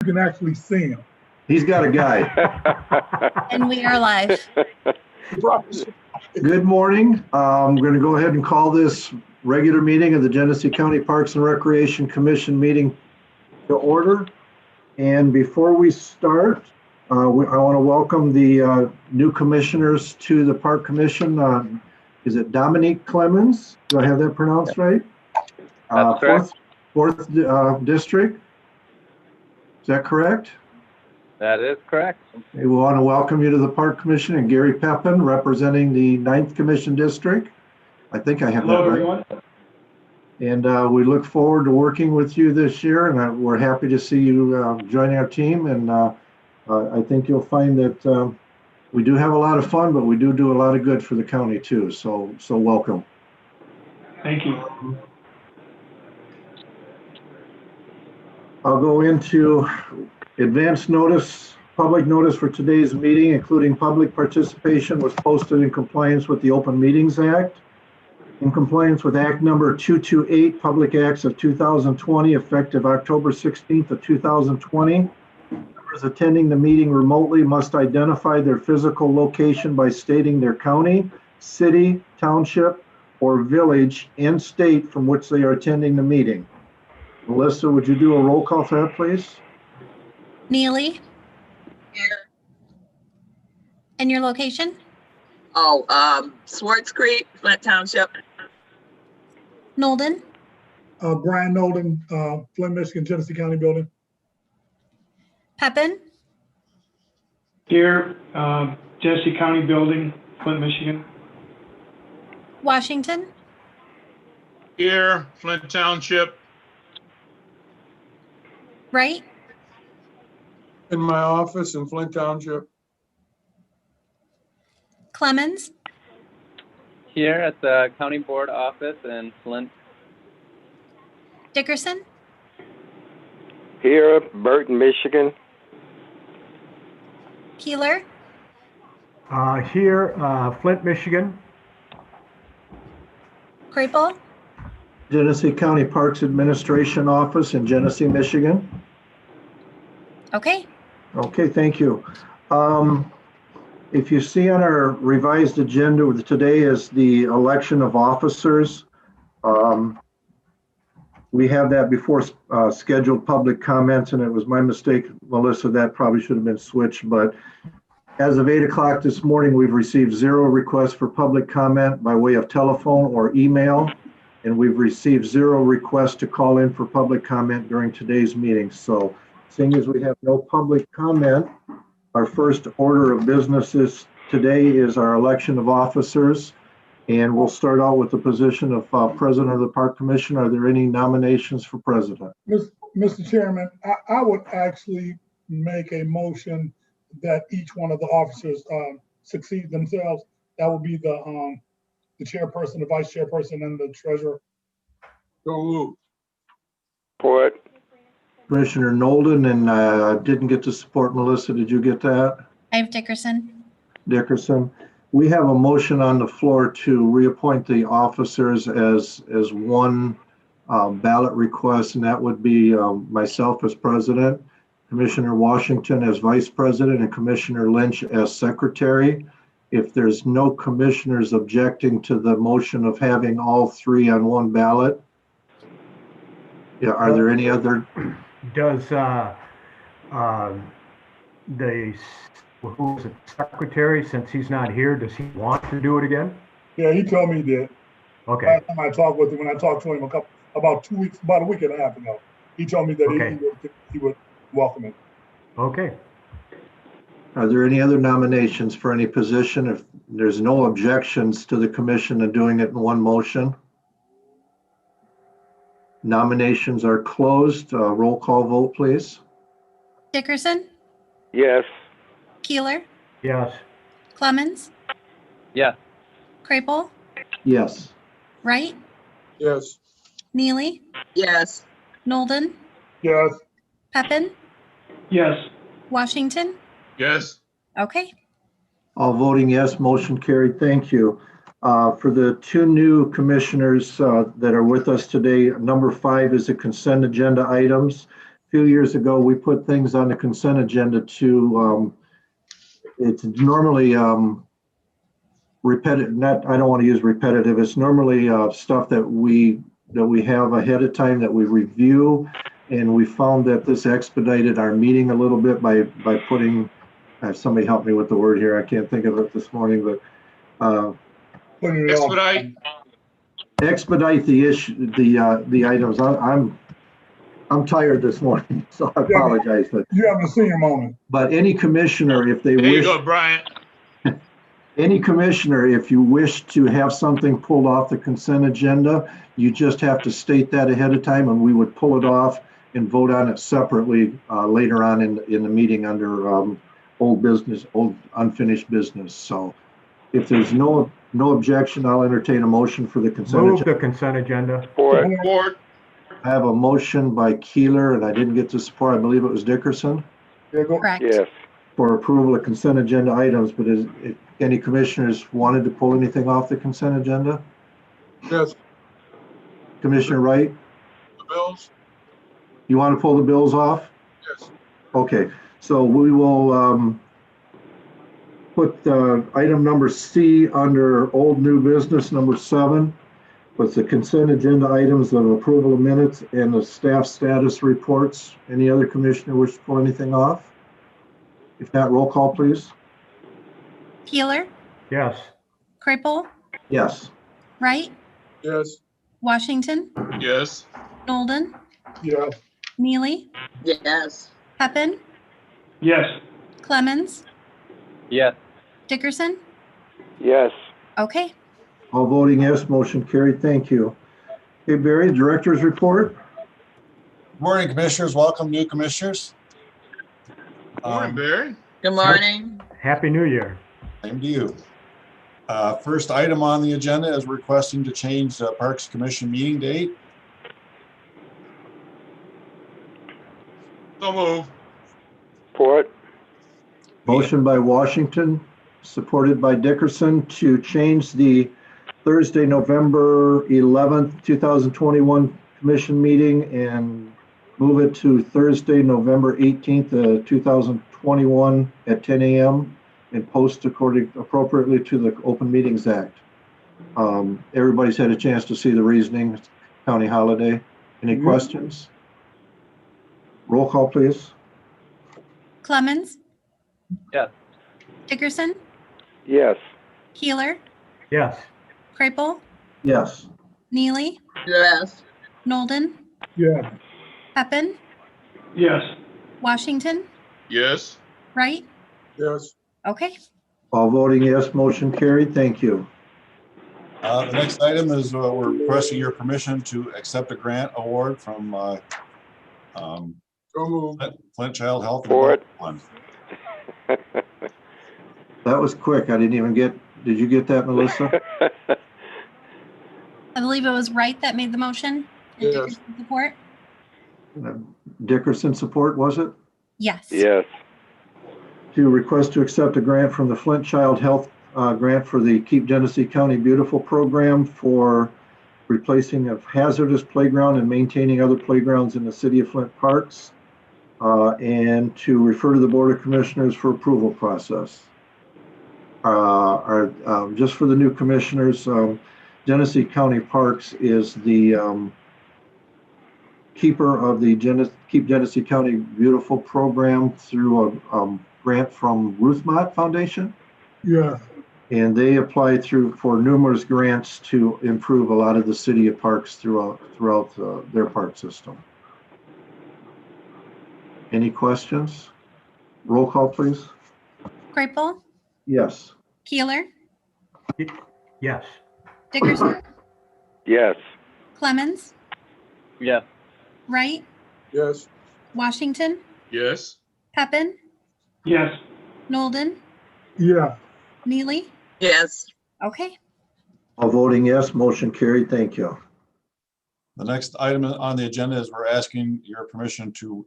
You can actually see him. He's got a guy. And we are live. Good morning. I'm going to go ahead and call this regular meeting of the Genesee County Parks and Recreation Commission meeting to order. And before we start, I want to welcome the new commissioners to the Park Commission. Is it Dominique Clemens? Do I have that pronounced right? That's correct. Fourth district. Is that correct? That is correct. We want to welcome you to the Park Commission, and Gary Pepin representing the 9th Commission District. I think I have that right. Hello, everyone. And we look forward to working with you this year, and we're happy to see you joining our team. And I think you'll find that we do have a lot of fun, but we do a lot of good for the county too. So welcome. Thank you. I'll go into advance notice. Public notice for today's meeting, including public participation, was posted in compliance with the Open Meetings Act. In compliance with Act Number 228, Public Acts of 2020, effective October 16th of 2020. Members attending the meeting remotely must identify their physical location by stating their county, city, township, or village and state from which they are attending the meeting. Melissa, would you do a roll call for that, please? Neely? Here. And your location? Swartz Creek, Flint Township. Nolden? Brian Nolden, Flint, Michigan, Genesee County Building. Pepin? Here, Genesee County Building, Flint, Michigan. Washington? Here, Flint Township. Wright? In my office in Flint Township. Clemens? Here at the County Board office in Flint. Dickerson? Here, Burton, Michigan. Keeler? Here, Flint, Michigan. Krapel? Genesee County Parks Administration Office in Genesee, Michigan. Okay. Okay, thank you. If you see on our revised agenda, today is the election of officers. We have that before scheduled public comments, and it was my mistake, Melissa, that probably should have been switched. But as of 8 o'clock this morning, we've received 0 requests for public comment by way of telephone or email, and we've received 0 requests to call in for public comment during today's meeting. So seeing as we have no public comment, our first order of business today is our election of officers. And we'll start out with the position of President of the Park Commission. Are there any nominations for President? Mr. Chairman, I would actually make a motion that each one of the officers succeed themselves. That would be the chairperson, the vice chairperson, and the treasurer. So moved. Support. Commissioner Nolden, and I didn't get to support Melissa. Did you get that? I have Dickerson. Dickerson. We have a motion on the floor to reappoint the officers as one ballot request, and that would be myself as president, Commissioner Washington as vice president, and Commissioner Lynch as secretary. If there's no commissioners objecting to the motion of having all 3 on one ballot, yeah, are there any other? Does who's the secretary, since he's not here, does he want to do it again? Yeah, he told me he did. Okay, Last time I talked with him, when I talked to him about a week and a half ago, he told me that Okay. he would welcome it. okay. Are there any other nominations for any position? If there's no objections to the commission of doing it in one motion? Nominations are closed. Roll call vote, please. Dickerson? Yes. Keeler? Yes, Clemens? Yes. Krapel? Yes. Wright? Yes. Neely? Yes. Nolden? Yes. Pepin? Yes. Washington? Yes. Okay. All voting yes, motion carried. Thank you. For the 2 new commissioners that are with us today, number 5 is the consent agenda items. few years ago, we put things on the consent agenda to, it's normally repetitive, not, I don't want to use repetitive, it's normally stuff that we have ahead of time that we review. And we found that this expedited our meeting a little bit by putting, somebody help me with the word here, I can't think of it this morning, but Putting it off. expedite the issue, the items. I'm tired this morning, so I apologize, but You having a senior moment. any commissioner, if they There you wish, go, Brian. any commissioner, if you wish to have something pulled off the consent agenda, you just have to state that ahead of time, and we would pull it off and vote on it separately later on in the meeting under old business, old unfinished business. So if there's no objection, I'll entertain a motion for the consent Move agenda. the consent agenda. Support. Support. I have a motion by Keeler, and I didn't get to support, I believe it was Dickerson, Yeah, go. Correct. Yes. for approval of consent agenda items, but if any commissioners wanted to pull anything off the consent agenda? Yes. Commissioner Wright, The bills? you want to pull the bills off? Yes. Okay, so we will put item number C under old new business number 7 with the consent agenda items of approval of minutes and the staff status reports. Any other commissioner wish to pull anything off? If not, roll call, please. Keeler, Yes. Kraypel, Yes. Wright, Yes. Washington, Yes. Nolden, Yeah, Neely, Yes. Peppin, Yes. Clemens, Yes. Dickerson. Yes. Okay. All voting yes, motion carried. Thank you. Hey, Barry, director's report. Morning, commissioners. Welcome, new commissioners. Morning, Barry. Good morning. Happy New Year. Same to you. First item on the agenda is requesting to change the Parks Commission meeting date. So move. Support. Motion by Washington, supported by Dickerson to change the Thursday, November 11th, 2021 commission meeting and move it to Thursday, November 18th, 2021 at 10 a.m. and post appropriately to the Open Meetings Act. Everybody's had a chance to see the reasoning. It's a county holiday. Any questions? Roll call, please. Clemens, Yes. Dickerson, Yes. Keeler, Yes. Kraypel, Yes. Neely, Yes. Nolden, yeah, Peppin, Yes. Washington, Yes. Wright. Yes. Okay. All voting yes, motion carried. Thank you. The next item is we're requesting your permission to accept a grant award from So move. Flint Child Health and Support. Development Fund. That was quick. I didn't even did you get that, Melissa? I believe it was Wright that made the motion. And Yes. Dickerson support. Dickerson support, was it? Yes. Yes. To request to accept a grant from the Flint Child Health grant for the Keep Genesee County Beautiful program for replacing of hazardous playground and maintaining other playgrounds in the city of Flint parks, and to refer to the Board of Commissioners for approval process. Just for the new commissioners, Genesee County Parks is the keeper of the Keep Genesee County Beautiful program through a grant from Ruthmott Foundation. yeah. And they apply for numerous grants to improve a lot of the city of parks throughout their park system. Any questions? Roll call, please. Kraypel, Yes. Keeler, Yes. Dickerson, Yes. Clemens, Yes. Wright, Yes. Washington, Yes. Peppin, Yes. Nolden, Yeah, Neely. Yes. Okay. All voting yes, motion carried. Thank you. The next item on the agenda is we're asking your permission to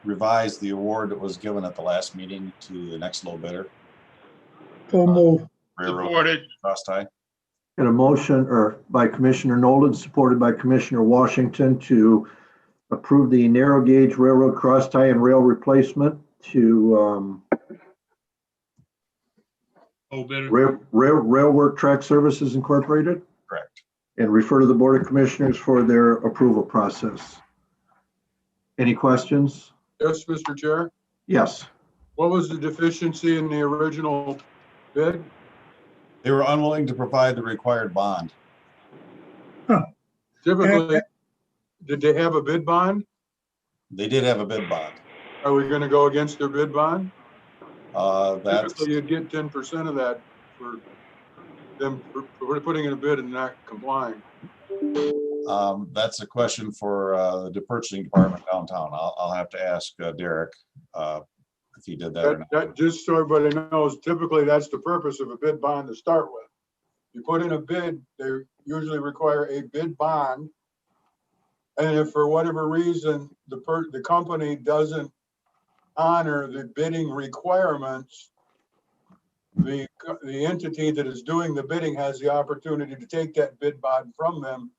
revise the award that was given at the last meeting to the next low bidder, so move. Railroad Supported. Cross Tie. Got a motion by Commissioner Nolan, supported by Commissioner Washington to approve the narrow gauge railroad cross tie and rail replacement to Rail Work Track Services Incorporated, Correct. and refer to the Board of Commissioners for their approval process. Any questions? Yes, Mr. Chair. Yes. What was the deficiency in the original bid? They were unwilling to provide the required bond. Typically, did they have a bid bond? They did have a bid bond. Are we gonna go against their bid bond? That's, Typically, you'd get 10% of that for them for putting in a bid and not complying. that's a question for the purchasing department downtown. I'll have to ask Derek if he did that or not. That, just so everybody knows, typically that's the purpose of a bid bond to start with. You put in a bid, they usually require a bid bond. And if for whatever reason, the company doesn't honor the bidding requirements, the entity that is doing the bidding has the opportunity to take that bid bond from them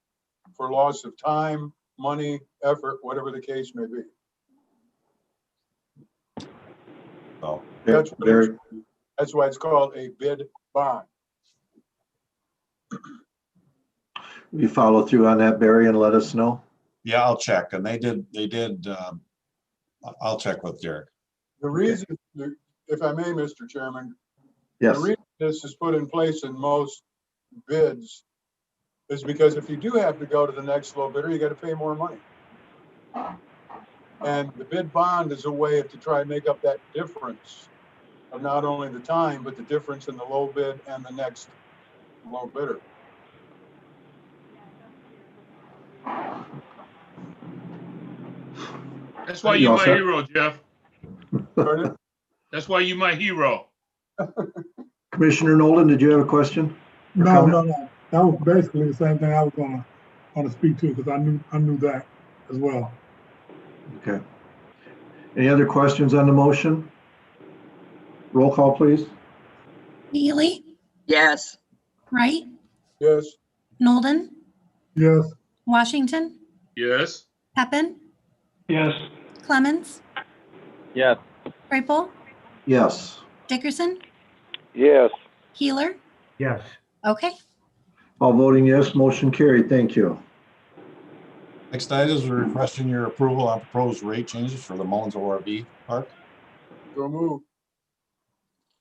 for loss of time, money, effort, whatever the case may be. So, That's Very, why it's called a bid bond. you follow through on that, Barry, and let us know. yeah, I'll check. And they did, I'll check with Derek. The reason, if I may, Mr. Chairman, Yes. the reason this is put in place in most bids is because if you do have to go to the next low bidder, you got to pay more money. And the bid bond is a way to try and make up that difference of not only the time, but the difference in the low bid and the next low bidder. That's why You you're all my set? hero, Jeff. Pardon? That's why you're my hero. Commissioner Nolan, did you have a question? No. That was basically the same thing I was gonna speak to, because I knew that as well. Okay. Any other questions on the motion? Roll call, please. Neely, Yes. Wright, Yes, Nolden, Yes, Washington, Yes. Peppin, yes, Clemens, Yes. Kraple, Yes. Dickerson, Yes. Healer. Yes. Okay. All voting yes, motion carried. Thank you. Next item is requesting your approval on proposed rate changes for the Mullins ORV Park. go move.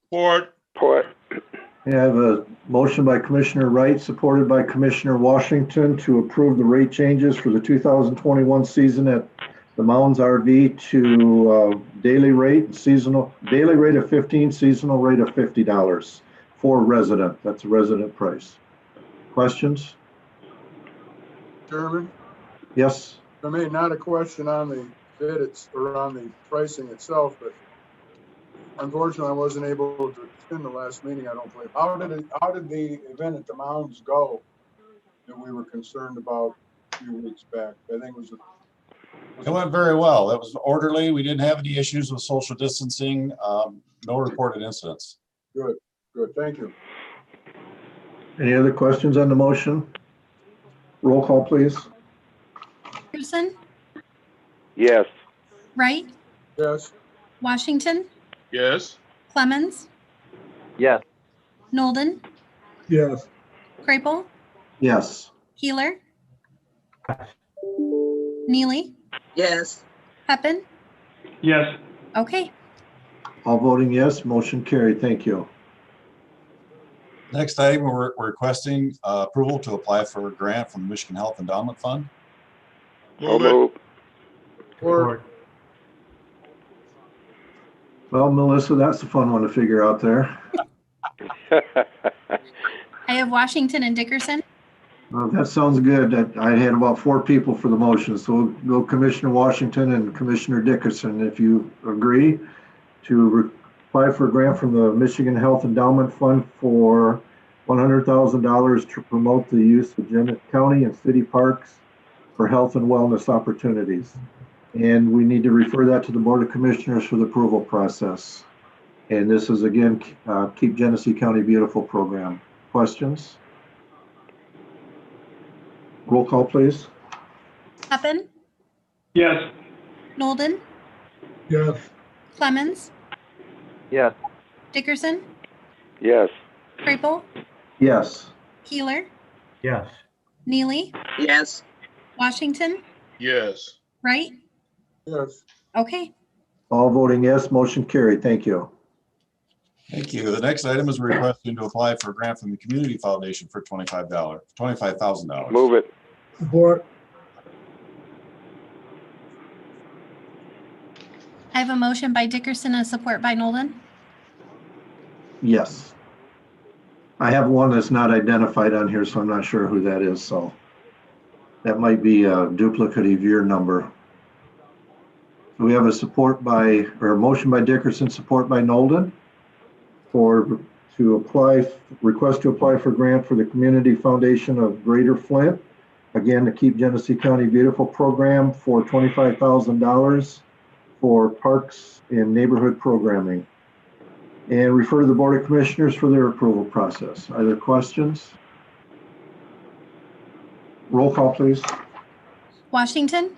Ford. Support. I have a motion by Commissioner Wright, supported by Commissioner Washington, to approve the rate changes for the 2021 season at the Mounds RV to daily rate of 15, seasonal rate of $50 for resident. That's a resident price. Questions? Chairman, Yes. I mean, not a question on the bid, or on the pricing itself, but unfortunately, I wasn't able to attend the last meeting, I don't believe. How did the event at the Mounds go that we were concerned about a few weeks back? I think it was. It went very well. It was orderly. We didn't have any issues with social distancing. No reported incidents. Good, thank you. Any other questions on the motion? Roll call, please. Dickerson, Yes. Wright, Yes, Washington, Yes. Clemens, Yes. Nolden, yes, Kraple, Yes. Healer, Yes. Neely, Yes. Peppin. Yes. Okay. All voting yes, motion carried. Thank you. Next item, we're requesting approval to apply for a grant from the Michigan Health Endowment Fund. So Move it. move. or Well, Melissa, that's a fun one to figure out there. I have Washington and Dickerson. That sounds good. I had about 4 people for the motion, so we'll go Commissioner Washington and Commissioner Dickerson, if you agree to apply for a grant from the Michigan Health Endowment Fund for $100,000 to promote the use of Gwinnett County and city parks for health and wellness opportunities. And we need to refer that to the Board of Commissioners for the approval process. And this is, again, Keep Genesee County Beautiful program. Questions? Roll call, please. Peppin, Yes. Nolden, Yes. Clemens, Yes. Dickerson, Yes. Kraypel, Yes. Keeler, Yes. Neely, yes, Washington, Yes. Wright. Yes. Okay, All voting yes, motion carried. Thank you. Thank you. The next item is requesting to apply for a grant from the Community Foundation for $25,000. Move it. Support. I have a motion by Dickerson and support by Nolden. Yes. I have one that's not identified on here, so I'm not sure who that is, so that might be a duplicate of your number. We have a support by, or a motion by Dickerson, support by Nolden request to apply for grant for the Community Foundation of Greater Flint. Again, to Keep Genesee County Beautiful program for $25,000 for parks and neighborhood programming. And refer to the Board of Commissioners for their approval process. Are there questions? Roll call, please. Washington,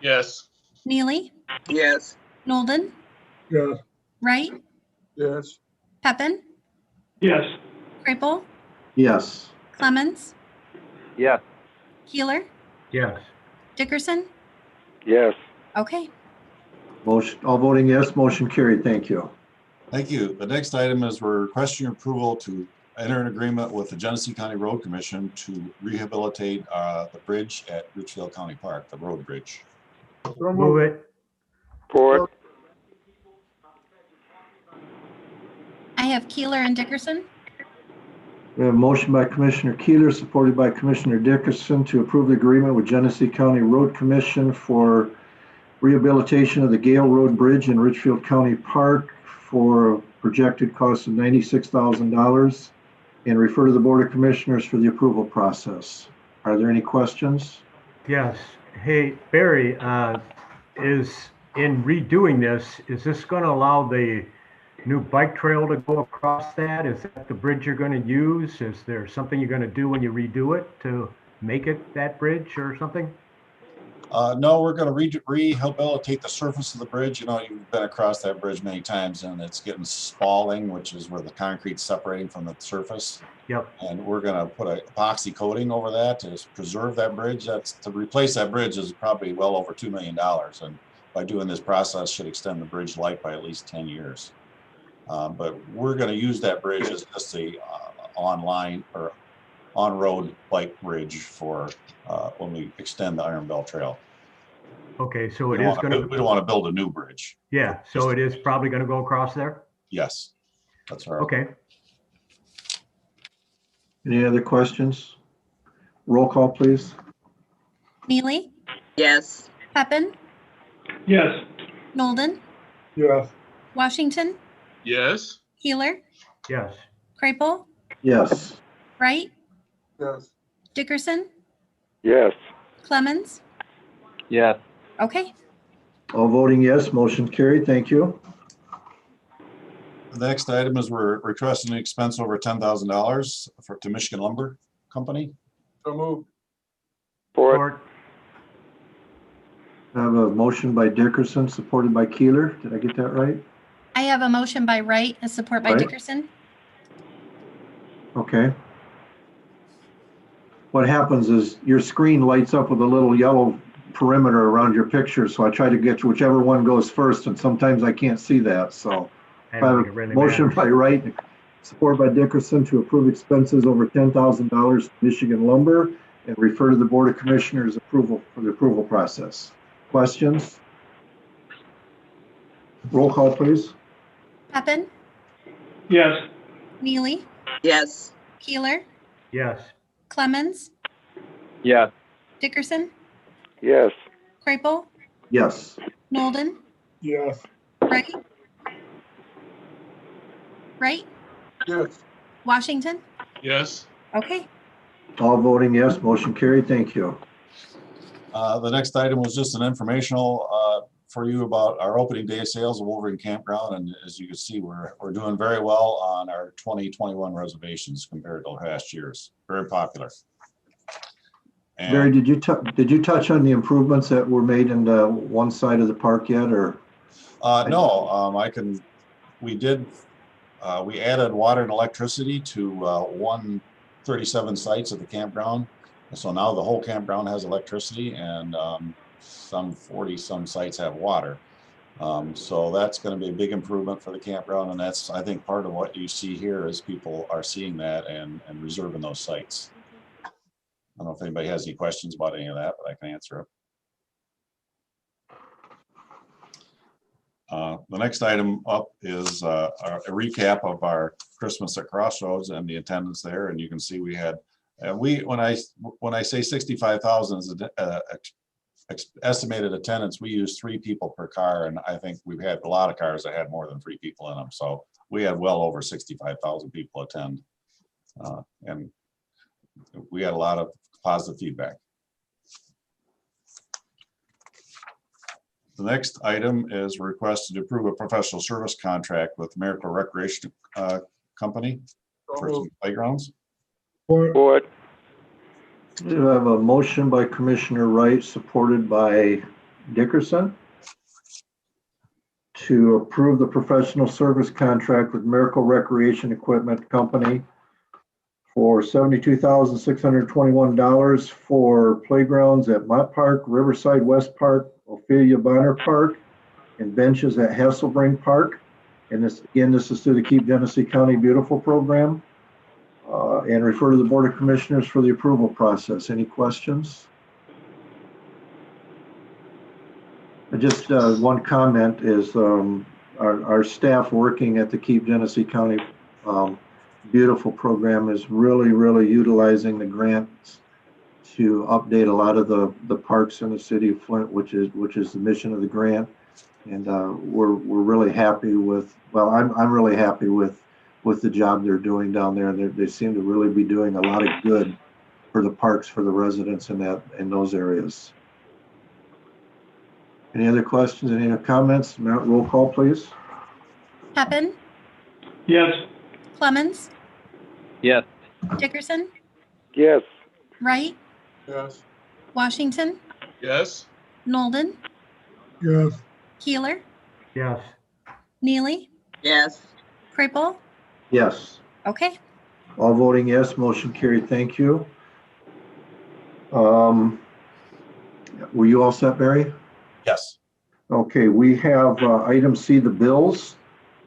Yes. Neely, yes, Nolden, Yes. Wright, Yes. Peppin, Yes. Kraypel, Yes. Clemens, Yes. Keeler, Yes. Dickerson. Yes. Okay, Motion, all voting yes, motion carried. Thank you. Thank you. The next item is we're requesting approval to enter an agreement with the Genesee County Road Commission to rehabilitate the bridge at Richfield County Park, the road bridge. Move it. Support. I have Keeler and Dickerson. We have a motion by Commissioner Keeler, supported by Commissioner Dickerson to approve the agreement with Genesee County Road Commission for rehabilitation of the Gale Road Bridge in Richfield County Park for a projected cost of $96,000 and refer to the Board of Commissioners for the approval process. Are there any questions? Yes. Hey, Barry, is in redoing this, is this going to allow the new bike trail to go across that? Is that the bridge you're going to use? Is there something you're going to do when you redo it to make it that bridge or something? No, we're going to rehabilitate the surface of the bridge. You know, you've been across that bridge many times and it's getting spalling, which is where the concrete's separating from the surface. Yep. And we're going to put an epoxy coating over that to preserve that bridge. That's to replace that bridge is probably well over $2 million. And by doing this process should extend the bridge life by at least 10 years. But we're going to use that bridge as just a online or on-road bike bridge for when we extend the Iron Bell Trail. Okay, so We it don't is wanna going bu- we to, don't want to build a new bridge. yeah, so it is probably going to go across there? Yes, that's right. Okay. Any other questions? Roll call, please. Neely, yes, Peppin, Yes. Nolden, Yes. Washington, Yes. Keeler, Yes. Kraypel, Yes. Wright, Yes. Dickerson, Yes. Clemens. Yes. Okay, All voting yes, motion carried. Thank you. The next item is we're requesting an expense over $10,000 to Michigan Lumber Company. So moved. Support. Support. I have a motion by Dickerson, supported by Keeler. Did I get that right? I have a motion by Wright and support by Wright. Dickerson. Okay. What happens is your screen lights up with a little yellow perimeter around your picture, so I try to get to whichever one goes first, and sometimes I can't see that, so. I I don't have think it a really motion matters. by Wright, support by Dickerson to approve expenses over $10,000 to Michigan Lumber and refer to the Board of Commissioners approval for the approval process. Questions? Roll call, please. Peppin, Yes. Neely, yes, Keeler, Yes. Clemens, Yes. Dickerson, Yes. Kraypel, Yes. Nolden, Yes. Wright, Wright, Yes. Washington. Yes. Okay, All voting yes, motion carried. Thank you. The next item was just an informational for you about our opening day sales of Wolverine Campground. And as you can see, we're doing very well on our 2021 reservations compared to last year's. Very popular. Barry, And did you touch on the improvements that were made in the one side of the park yet, or? no, we added water and electricity to 137 sites at the campground. So now the whole campground has electricity, and some 40 some sites have water. So that's going to be a big improvement for the campground, and that's, I think, part of what you see here is people are seeing that and reserving those sites. I don't know if anybody has any questions about any of that, but I can answer it. The next item up is a recap of our Christmas at Crossroads and the attendance there. And you can see we had, when I say 65,000 is estimated attendance, we use 3 people per car. And I think we've had a lot of cars that had more than 3 people in them. So we had well over 65,000 people attend. And we had a lot of positive feedback. The next item is requested to approve a professional service contract with Miracle Recreation Company for some playgrounds. Support. We have a motion by Commissioner Wright, supported by Dickerson, to approve the professional service contract with Miracle Recreation Equipment Company for $72,621 for playgrounds at Mott Park, Riverside West Park, Ophelia Bonner Park, and benches at Hasselbrink Park. And this is through the Keep Genesee County Beautiful program. And refer to the Board of Commissioners for the approval process. Any questions? Just one comment is our staff working at the Keep Genesee County Beautiful program is really utilizing the grants to update a lot of the parks in the city of Flint, which is the mission of the grant. And we're really happy with, well, I'm really happy with the job they're doing down there. They seem to really be doing a lot of good for the parks, for the residents in those areas. Any other questions, any other comments? Roll call, please. Peppin, Yes. Clemens, Yes. Dickerson, Yes. Wright, Yes. Washington, Yes. Nolden, Yes. Keeler, Yes. Neely, yes, Kripel. Yes. Okay, All voting yes, motion carried. Thank you. Were you all set, Barry? Yes. Okay, we have item C, the bills,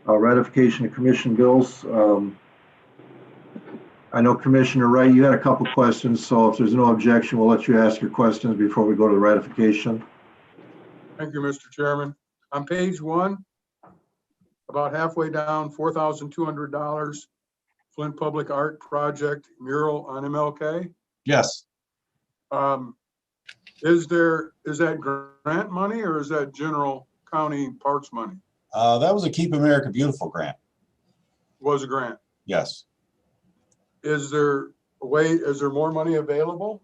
ratification of commission bills. I know Commissioner Wright, you had a couple questions, so if there's no objection, we'll let you ask your questions before we go to the ratification. Thank you, Mr. Chairman. On page 1, about halfway down, $4,200, Flint Public Art Project mural on MLK. Yes. Is that grant money or is that general county parks money? That was a Keep America Beautiful grant. Was a grant. Yes. Is there more money available?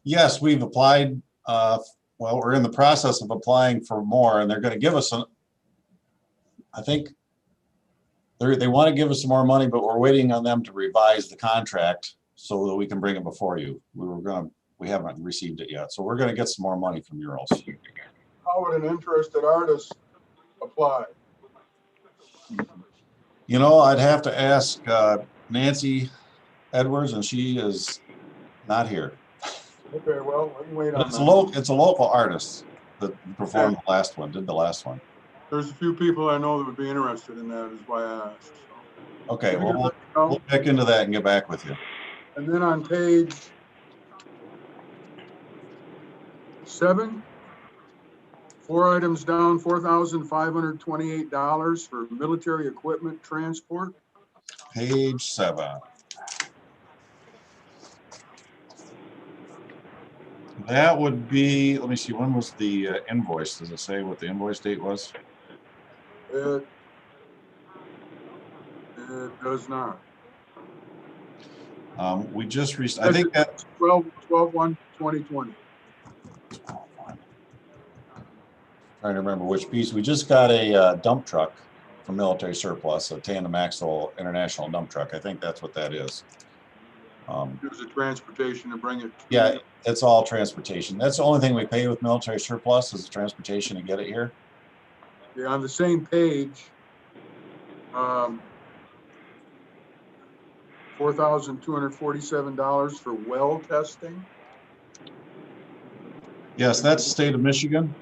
Yes, we've applied. Well, we're in the process of applying for more, and they're going to give us I think they want to give us some more money, but we're waiting on them to revise the contract so that we can bring it before you. We haven't received it yet, so we're going to get some more money from murals. How would an interested artist apply? You know, I'd have to ask Nancy Edwards, and she is not here. Okay, well, we can wait on It's that. it's a local artist that performed the last one, did the last one. There's a few people I know that would be interested in that, is why I asked. Okay, well, we'll check into that and get back with you. And then on page 7, 4 items down, $4,528 for military equipment transport. Page 7. That would be, let me see, when was the invoice? Does it say what the invoice date was? It does not. We just, I think that 12/1/2020. Trying to remember which piece. We just got a dump truck from military surplus, a tandem axle international dump truck. I think that's what that is. Use the transportation to bring it. Yeah, it's all transportation. That's the only thing we pay with military surplus is the transportation to get it here. Yeah, on the same page, $4,247 for well testing. Yes, that's the state of Michigan.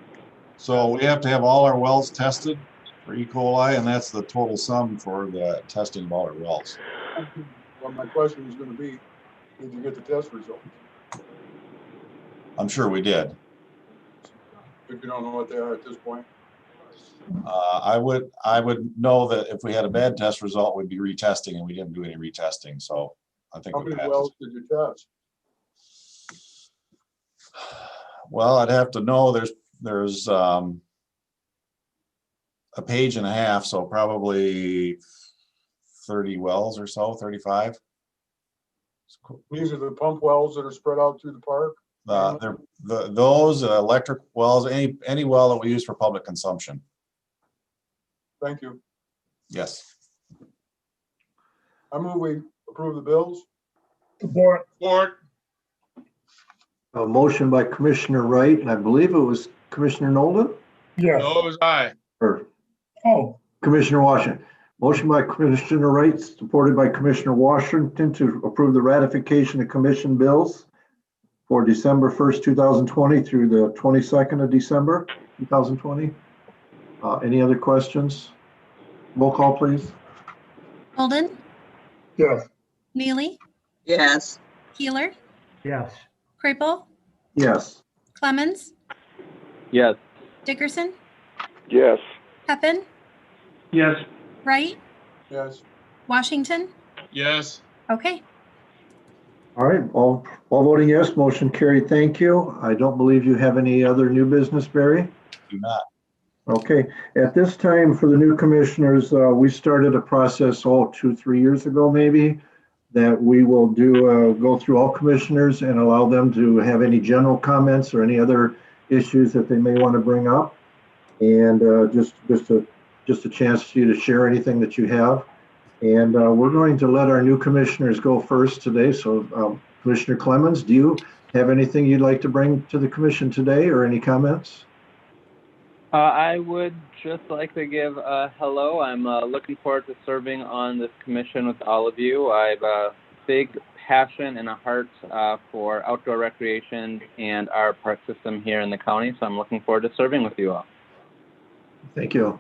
So we have to have all our wells tested for E. coli, and that's the total sum for the testing of all our wells. Well, my question was going to be, did you get the test results? I'm sure we did. If you don't know what they are at this point. I would know that if we had a bad test result, we'd be retesting, and we didn't do any retesting. So I think How we many passed. wells did you test? Well, I'd have to know. There's a page and a half, so probably 30 wells or so, 35. These are the pump wells that are spread out through the park. Those electric wells, any well that we use for public consumption. Thank you. Yes. I move we approve the bills. Support. Support. A motion by Commissioner Wright, and I believe it was Commissioner Nolan Yes. No, it was aye. or Oh, Commissioner Washington. Motion by Commissioner Wright, supported by Commissioner Washington to approve the ratification of commission bills for December 1st, 2020 through the 22nd of December, 2020. Any other questions? Roll call, please. Holden, yes. Neely, yes, Keeler, Yes. Kraypel, Yes. Clemens, Yes. Dickerson, Yes. Peppin, Yes. Wright, Yes. Washington. Yes. Okay, All right, all voting yes, motion carried. Thank you. I don't believe you have any other new business, Barry? Do not. Okay, at this time for the new commissioners, we started a process 2-3 years ago maybe, that we will go through all commissioners and allow them to have any general comments or any other issues that they may want to bring up. And just a chance for you to share anything that you have. And we're going to let our new commissioners go first today. So Commissioner Clemens, do you have anything you'd like to bring to the commission today or any comments? I would just like to give a hello. I'm looking forward to serving on this commission with all of you. I have a big passion and a heart for outdoor recreation and our park system here in the county, so I'm looking forward to serving with you all. Thank you.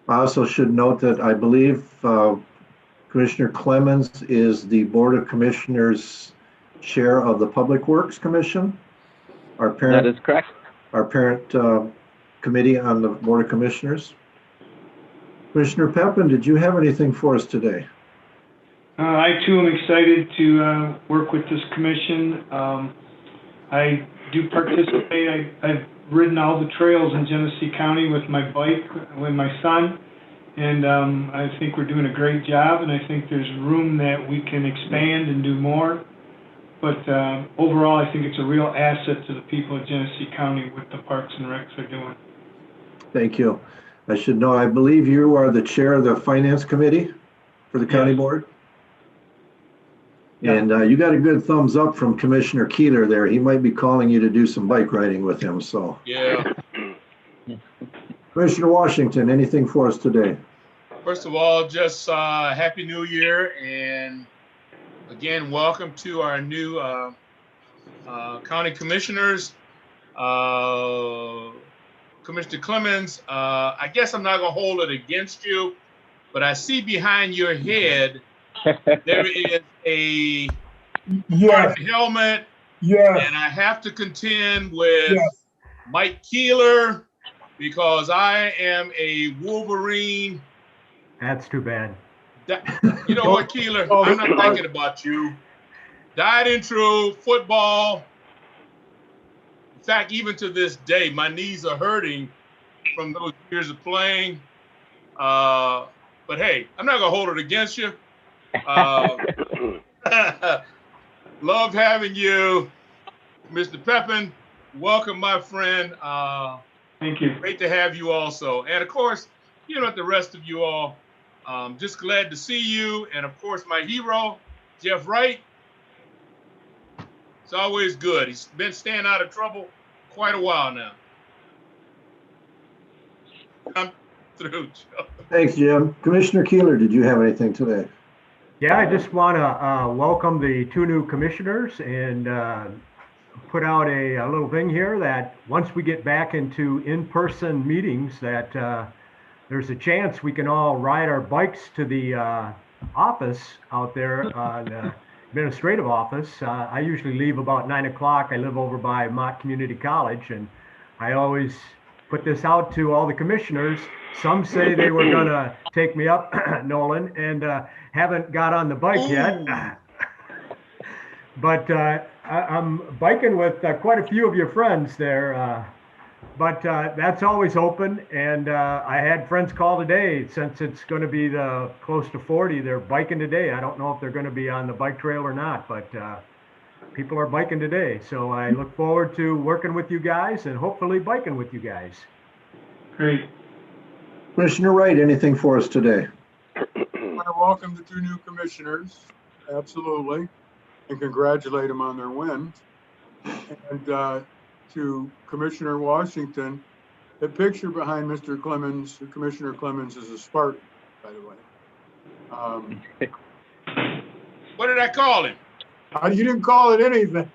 I also should note that I believe Commissioner Clemens is the Board of Commissioners Chair of the Public Works Commission. That is correct. Our parent committee on the Board of Commissioners. Commissioner Peppin, did you have anything for us today? I too am excited to work with this commission. I do participate. I've ridden all the trails in Genesee County with my bike, with my son, and I think we're doing a great job, and I think there's room that we can expand and do more. But overall, I think it's a real asset to the people of Genesee County what the Parks and Recs are doing. Thank you. I should know, I believe you are the chair of the Finance Committee for the County Board. Yeah. And you got a good thumbs up from Commissioner Keeler there. He might be calling you to do some bike riding with him, so. Yeah. Commissioner Washington, anything for us today? First of all, just Happy New Year, and again, welcome to our new county commissioners. Commissioner Clemens, I guess I'm not gonna hold it against you, but I see behind your head, there is a Yes. helmet, Yes. and I have to contend with Yes. Mike Keeler because I am a Wolverine. That's too bad. You know what, Keeler? I'm not thinking about you. Died in true football. In fact, even to this day, my knees are hurting from those years of playing. But hey, I'm not gonna hold it against you. Loved having you, Mr. Peppin. Welcome, my friend. Thank you. Great to have you also. And of course, you know, the rest of you all, just glad to see you. And of course, my hero, Jeff Wright. It's always good. He's been staying out of trouble quite a while now. Come through, Joe. Thanks, Jim. Commissioner Keeler, did you have anything today? Yeah, I just want to welcome the 2 new commissioners and put out a little thing here that once we get back into in-person meetings, that there's a chance we can all ride our bikes to the office out there, the administrative office. I usually leave about 9 o'clock. I live over by Mott Community College, and I always put this out to all the commissioners. Some say they were going to take me up, Nolan, and haven't got on the bike yet. But I'm biking with quite a few of your friends there. But that's always open. And I had friends call today, since it's going to be close to 40, they're biking today. I don't know if they're going to be on the bike trail or not, but people are biking today. So I look forward to working with you guys and hopefully biking with you guys. Great. Commissioner Wright, anything for us today? I want to welcome the 2 new commissioners, absolutely, and congratulate them on their win. And to Commissioner Washington, the picture behind Mr. Clemens, Commissioner Clemens, is a Spartan, by the way. What did I call him? You didn't call it anything.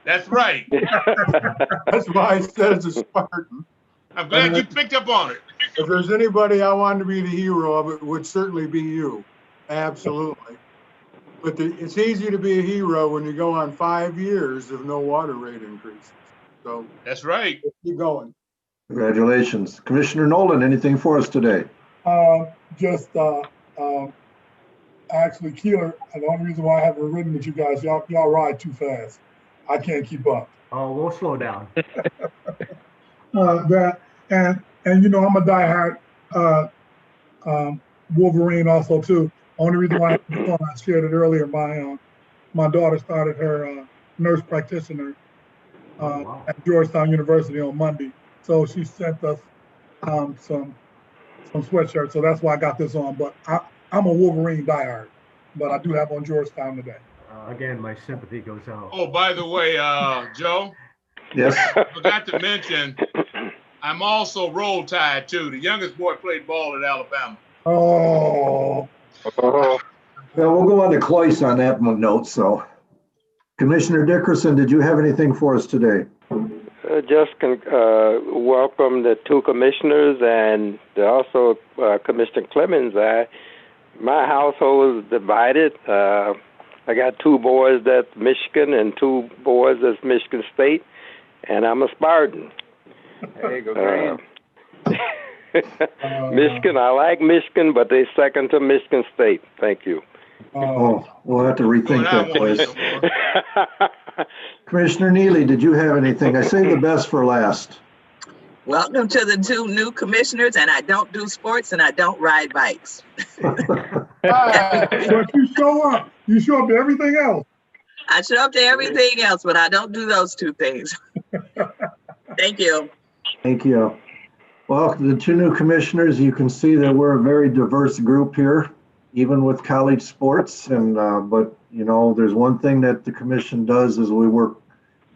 That's right. That's why I said it's a Spartan. I'm glad you picked up on it. If there's anybody I wanted to be the hero of, it would certainly be you. Absolutely. But it's easy to be a hero when you go on 5 years of no water rate increases. So that's right. Keep going. Congratulations. Commissioner Nolan, anything for us today? Actually, Keeler, the only reason why I haven't ridden with you guys, y'all ride too fast. I can't keep up. Oh, we'll slow down. And you know, I'm a diehard Wolverine also too. Only reason why I shared it earlier, my daughter started her nurse practitioner at Georgetown University on Monday. So she sent us some sweatshirts. So that's why I got this on. But I'm a Wolverine diehard, but I do have on Georgetown today. Again, my sympathy goes out. Oh, by the way, Joe. Yes. I forgot to mention, I'm also Roll Tide too. The youngest boy played ball at Alabama. Oh. Well, we'll go on to Cloyce on that note. So, Commissioner Dickerson, did you have anything for us today? Just welcome the 2 commissioners and also Commissioner Clemens. My household is divided. I got 2 boys that's Michigan and 2 boys that's Michigan State, and I'm a Spartan. There you go, Grant. Michigan, I like Michigan, but they second to Michigan State. Thank you. Oh, we'll have to rethink that, Cloyce. Commissioner Neely, did you have anything? I say the best for last. Welcome to the 2 new commissioners, and I don't do sports and I don't ride bikes. But you show up. You show up to everything else. I show up to everything else, but I don't do those 2 things. Thank you. Thank you. Well, the 2 new commissioners, you can see that we're a very diverse group here, even with college sports. And but you know, there's one thing that the commission does is we work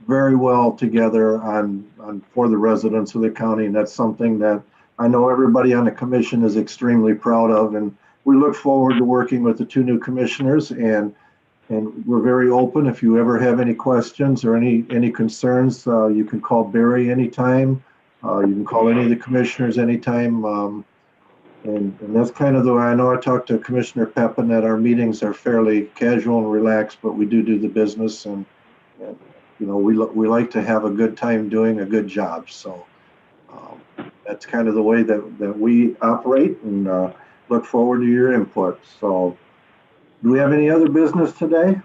very well together on for the residents of the county, and that's something that I know everybody on the commission is extremely proud of. And we look forward to working with the 2 new commissioners, and we're very open. If you ever have any questions or any concerns, you can call Barry anytime. You can call any of the commissioners anytime. And that's kind of the way I know. I talked to Commissioner Peppin that our meetings are fairly casual and relaxed, but we do the business, and you know, we like to have a good time doing a good job. So that's kind of the way that we operate, and look forward to your input. So do we have any other business today?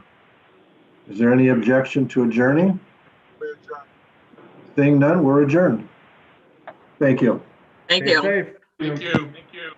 Is there any objection to adjourning? Seeing none, we're adjourned. Thank you. Thank Stay you. safe. Thank you. Thank you.